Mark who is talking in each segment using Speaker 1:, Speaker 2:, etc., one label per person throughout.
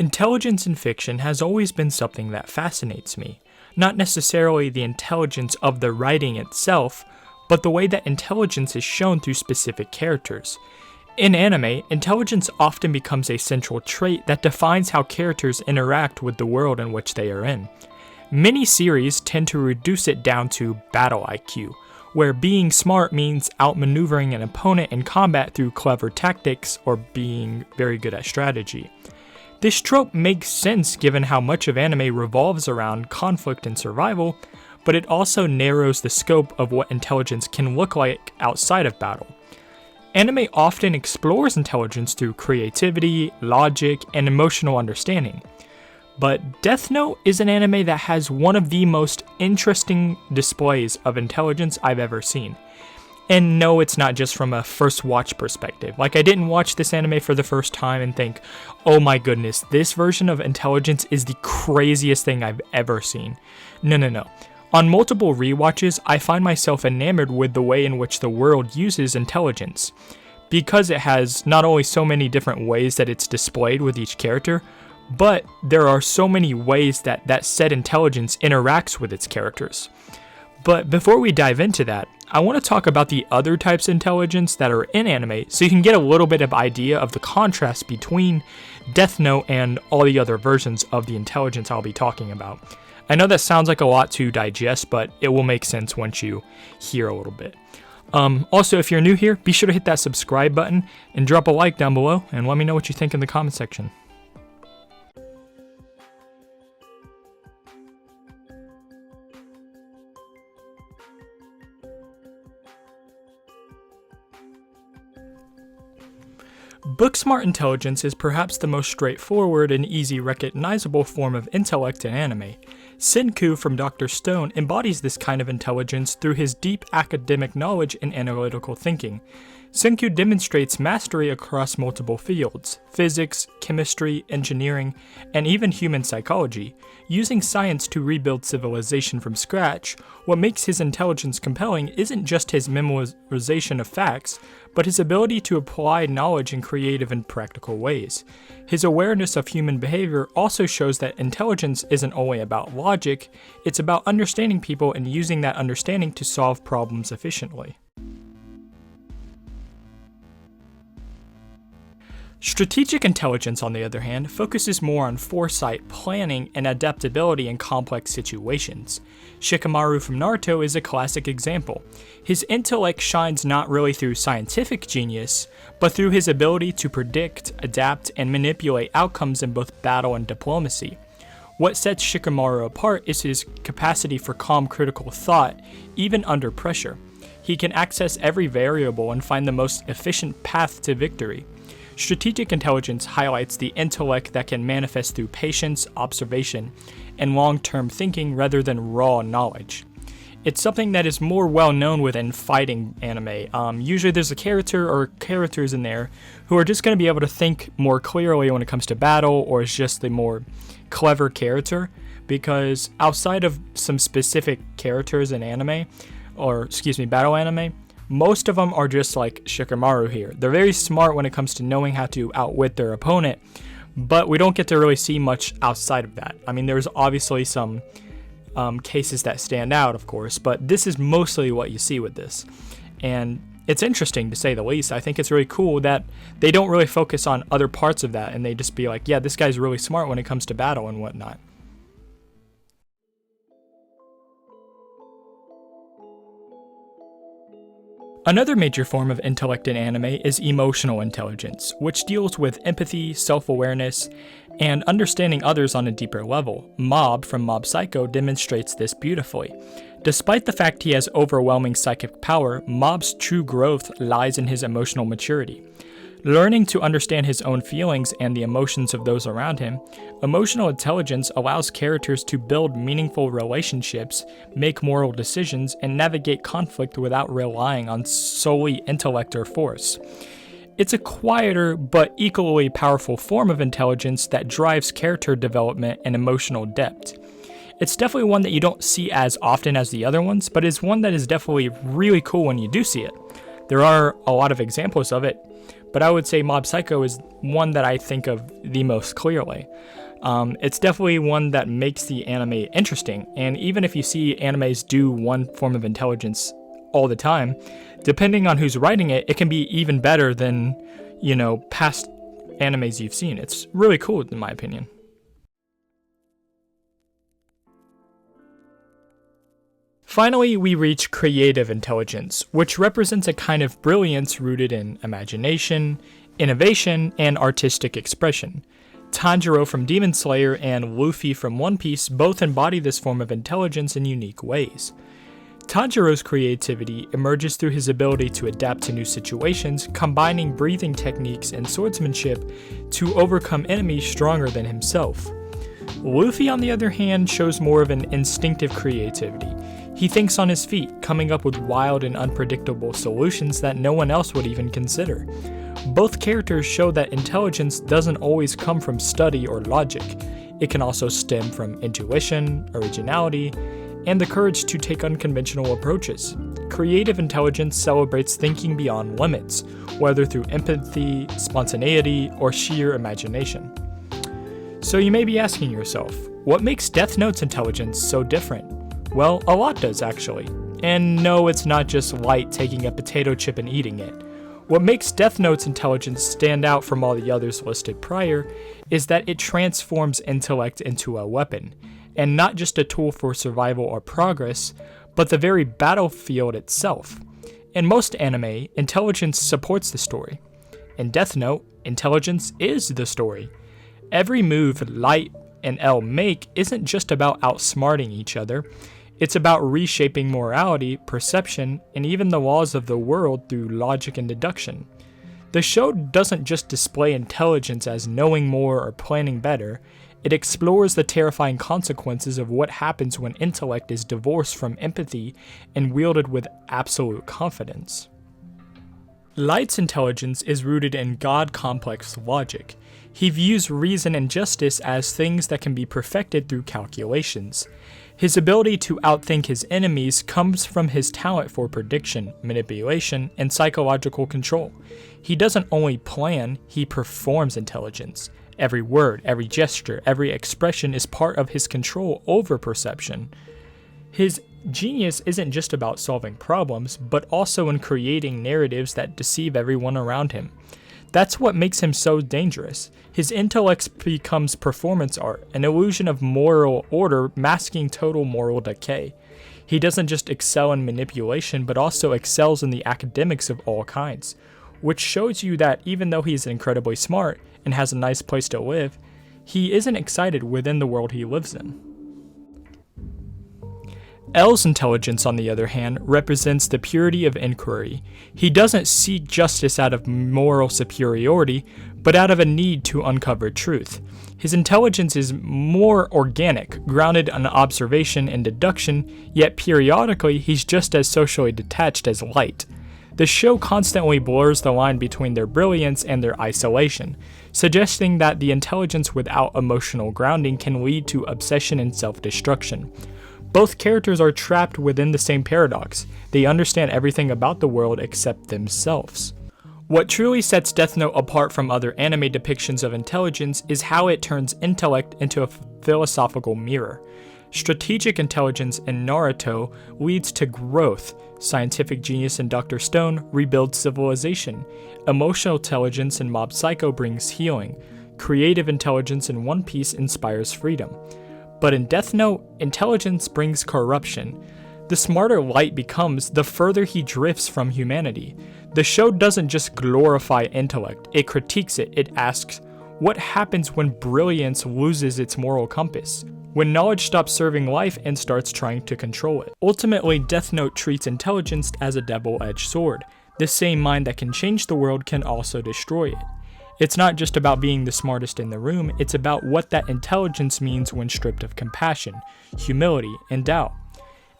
Speaker 1: Intelligence in fiction has always been something that fascinates me. Not necessarily the intelligence of the writing itself, but the way that intelligence is shown through specific characters. In anime, intelligence often becomes a central trait that defines how characters interact with the world in which they are in. Many series tend to reduce it down to battle IQ, where being smart means outmaneuvering an opponent in combat through clever tactics or being very good at strategy. This trope makes sense given how much of anime revolves around conflict and survival, but it also narrows the scope of what intelligence can look like outside of battle. Anime often explores intelligence through creativity, logic, and emotional understanding. But Death Note is an anime that has one of the most interesting displays of intelligence I've ever seen. And no, it's not just from a first watch perspective. Like, I didn't watch this anime for the first time and think, oh my goodness, this version of intelligence is the craziest thing I've ever seen. No. On multiple rewatches, I find myself enamored with the way in which the world uses intelligence. Because it has not only so many different ways that it's displayed with each character, but there are so many ways that that said intelligence interacts with its characters. But before we dive into that, I want to talk about the other types of intelligence that are in anime so you can get a little bit of idea of the contrast between Death Note and all the other versions of the intelligence I'll be talking about. I know that sounds like a lot to digest, but it will make sense once you hear a little bit. Also, if you're new here, be sure to hit that subscribe button and drop a like down below and let me know what you think in the comment section. Book-smart intelligence is perhaps the most straightforward and easy recognizable form of intellect in anime. Senku from Dr. Stone embodies this kind of intelligence through his deep academic knowledge and analytical thinking. Senku demonstrates mastery across multiple fields: physics, chemistry, engineering, and even human psychology. Using science to rebuild civilization from scratch, what makes his intelligence compelling isn't just his memorization of facts, but his ability to apply knowledge in creative and practical ways. His awareness of human behavior also shows that intelligence isn't only about logic, it's about understanding people and using that understanding to solve problems efficiently. Strategic intelligence, on the other hand, focuses more on foresight, planning, and adaptability in complex situations. Shikamaru from Naruto is a classic example. His intellect shines not really through scientific genius, but through his ability to predict, adapt, and manipulate outcomes in both battle and diplomacy. What sets Shikamaru apart is his capacity for calm critical thought, even under pressure. He can access every variable and find the most efficient path to victory. Strategic intelligence highlights the intellect that can manifest through patience, observation, and long-term thinking rather than raw knowledge. It's something that is more well known within fighting anime. Usually there's a character or characters in there who are just going to be able to think more clearly when it comes to battle, or is just the more clever character, because outside of some specific characters in battle anime, most of them are just like Shikamaru here. They're very smart when it comes to knowing how to outwit their opponent, but we don't get to really see much outside of that. I mean, there's obviously some cases that stand out, of course, but this is mostly what you see with this. And it's interesting, to say the least. I think it's really cool that they don't really focus on other parts of that, and they just be like, yeah, this guy's really smart when it comes to battle and whatnot. Another major form of intellect in anime is emotional intelligence, which deals with empathy, self-awareness, and understanding others on a deeper level. Mob from Mob Psycho demonstrates this beautifully. Despite the fact he has overwhelming psychic power, Mob's true growth lies in his emotional maturity. Learning to understand his own feelings and the emotions of those around him, emotional intelligence allows characters to build meaningful relationships, make moral decisions, and navigate conflict without relying on solely intellect or force. It's a quieter but equally powerful form of intelligence that drives character development and emotional depth. It's definitely one that you don't see as often as the other ones, but is one that is definitely really cool when you do see it. There are a lot of examples of it, but I would say Mob Psycho is one that I think of the most clearly. It's definitely one that makes the anime interesting, and even if you see animes do one form of intelligence all the time, depending on who's writing it, it can be even better than, past animes you've seen. It's really cool in my opinion. Finally, we reach creative intelligence, which represents a kind of brilliance rooted in imagination, innovation, and artistic expression. Tanjiro from Demon Slayer and Luffy from One Piece both embody this form of intelligence in unique ways. Tanjiro's creativity emerges through his ability to adapt to new situations, combining breathing techniques and swordsmanship to overcome enemies stronger than himself. Luffy, on the other hand, shows more of an instinctive creativity. He thinks on his feet, coming up with wild and unpredictable solutions that no one else would even consider. Both characters show that intelligence doesn't always come from study or logic. It can also stem from intuition, originality, and the courage to take unconventional approaches. Creative intelligence celebrates thinking beyond limits, whether through empathy, spontaneity, or sheer imagination. So you may be asking yourself, what makes Death Note's intelligence so different? Well, a lot does actually. And no, it's not just Light taking a potato chip and eating it. What makes Death Note's intelligence stand out from all the others listed prior is that it transforms intellect into a weapon, and not just a tool for survival or progress, but the very battlefield itself. In most anime, intelligence supports the story. In Death Note, intelligence is the story. Every move Light and L make isn't just about outsmarting each other, it's about reshaping morality, perception, and even the laws of the world through logic and deduction. The show doesn't just display intelligence as knowing more or planning better, it explores the terrifying consequences of what happens when intellect is divorced from empathy and wielded with absolute confidence. Light's intelligence is rooted in God-complex logic. He views reason and justice as things that can be perfected through calculations. His ability to outthink his enemies comes from his talent for prediction, manipulation, and psychological control. He doesn't only plan, he performs intelligence. Every word, every gesture, every expression is part of his control over perception. His genius isn't just about solving problems, but also in creating narratives that deceive everyone around him. That's what makes him so dangerous. His intellect becomes performance art, an illusion of moral order masking total moral decay. He doesn't just excel in manipulation, but also excels in the academics of all kinds, which shows you that even though he's incredibly smart and has a nice place to live, he isn't excited within the world he lives in. L's intelligence, on the other hand, represents the purity of inquiry. He doesn't seek justice out of moral superiority, but out of a need to uncover truth. His intelligence is more organic, grounded in observation and deduction, yet periodically he's just as socially detached as Light. The show constantly blurs the line between their brilliance and their isolation, suggesting that the intelligence without emotional grounding can lead to obsession and self-destruction. Both characters are trapped within the same paradox. They understand everything about the world except themselves. What truly sets Death Note apart from other anime depictions of intelligence is how it turns intellect into a philosophical mirror. Strategic intelligence in Naruto leads to growth. Scientific genius in Dr. Stone rebuilds civilization. Emotional intelligence in Mob Psycho brings healing. Creative intelligence in One Piece inspires freedom. But in Death Note, intelligence brings corruption. The smarter Light becomes, the further he drifts from humanity. The show doesn't just glorify intellect, it critiques it. It asks, what happens when brilliance loses its moral compass? When knowledge stops serving life and starts trying to control it? Ultimately, Death Note treats intelligence as a double-edged sword. The same mind that can change the world can also destroy it. It's not just about being the smartest in the room, it's about what that intelligence means when stripped of compassion, humility, and doubt.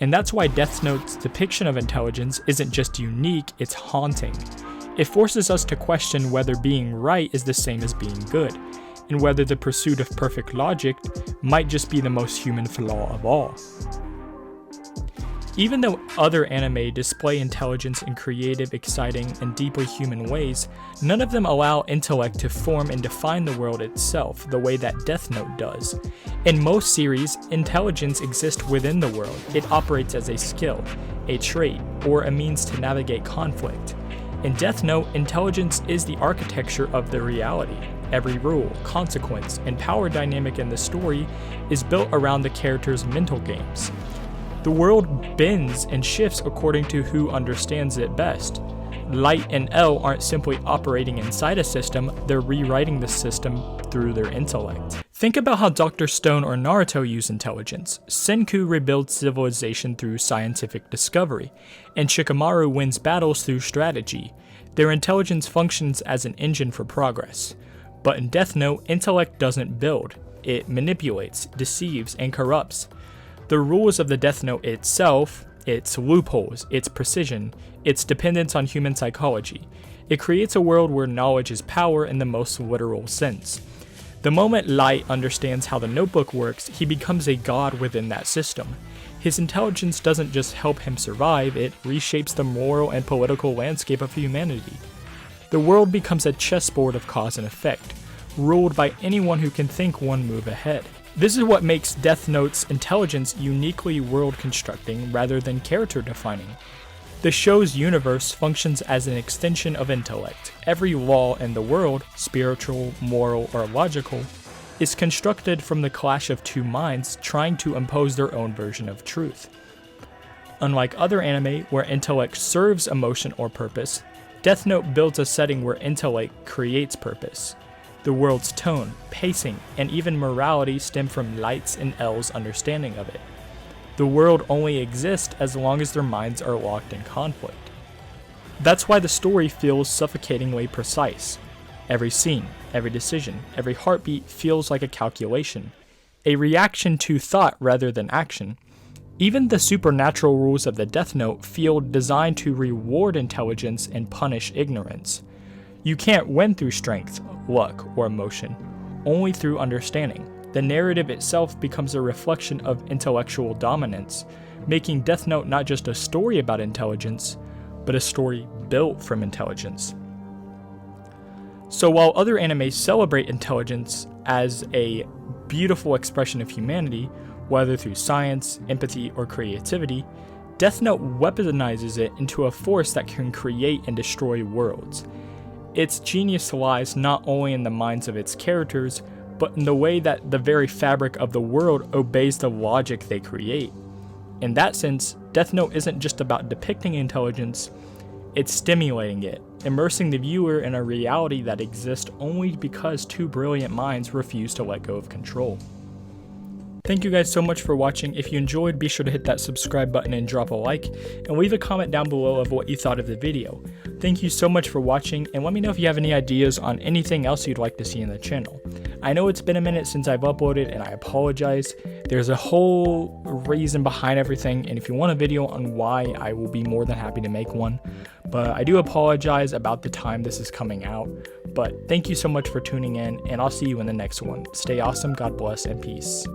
Speaker 1: And that's why Death Note's depiction of intelligence isn't just unique, it's haunting. It forces us to question whether being right is the same as being good, and whether the pursuit of perfect logic might just be the most human flaw of all. Even though other anime display intelligence in creative, exciting, and deeply human ways, none of them allow intellect to form and define the world itself the way that Death Note does. In most series, intelligence exists within the world. It operates as a skill, a trait, or a means to navigate conflict. In Death Note, intelligence is the architecture of the reality. Every rule, consequence, and power dynamic in the story is built around the character's mental games. The world bends and shifts according to who understands it best. Light and L aren't simply operating inside a system, they're rewriting the system through their intellect. Think about how Dr. Stone or Naruto use intelligence. Senku rebuilds civilization through scientific discovery, and Shikamaru wins battles through strategy. Their intelligence functions as an engine for progress. But in Death Note, intellect doesn't build. It manipulates, deceives, and corrupts. The rules of the Death Note itself, its loopholes, its precision, its dependence on human psychology. It creates a world where knowledge is power in the most literal sense. The moment Light understands how the notebook works, he becomes a god within that system. His intelligence doesn't just help him survive, it reshapes the moral and political landscape of humanity. The world becomes a chessboard of cause and effect, ruled by anyone who can think one move ahead. This is what makes Death Note's intelligence uniquely world-constructing rather than character-defining. The show's universe functions as an extension of intellect. Every law in the world, spiritual, moral, or logical, is constructed from the clash of two minds trying to impose their own version of truth. Unlike other anime where intellect serves emotion or purpose, Death Note builds a setting where intellect creates purpose. The world's tone, pacing, and even morality stem from Light's and L's understanding of it. The world only exists as long as their minds are locked in conflict. That's why the story feels suffocatingly precise. Every scene, every decision, every heartbeat feels like a calculation, a reaction to thought rather than action. Even the supernatural rules of the Death Note feel designed to reward intelligence and punish ignorance. You can't win through strength, luck, or emotion, only through understanding. The narrative itself becomes a reflection of intellectual dominance, making Death Note not just a story about intelligence, but a story built from intelligence. So while other animes celebrate intelligence as a beautiful expression of humanity, whether through science, empathy, or creativity, Death Note weaponizes it into a force that can create and destroy worlds. Its genius lies not only in the minds of its characters, but in the way that the very fabric of the world obeys the logic they create. In that sense, Death Note isn't just about depicting intelligence, it's stimulating it, immersing the viewer in a reality that exists only because two brilliant minds refuse to let go of control. Thank you guys so much for watching. If you enjoyed, be sure to hit that subscribe button and drop a like, and leave a comment down below of what you thought of the video. Thank you so much for watching, and let me know if you have any ideas on anything else you'd like to see in the channel. I know it's been a minute since I've uploaded, and I apologize. There's a whole reason behind everything, and if you want a video on why, I will be more than happy to make one. But I do apologize about the time this is coming out. But thank you so much for tuning in, and I'll see you in the next one. Stay awesome, God bless, and peace.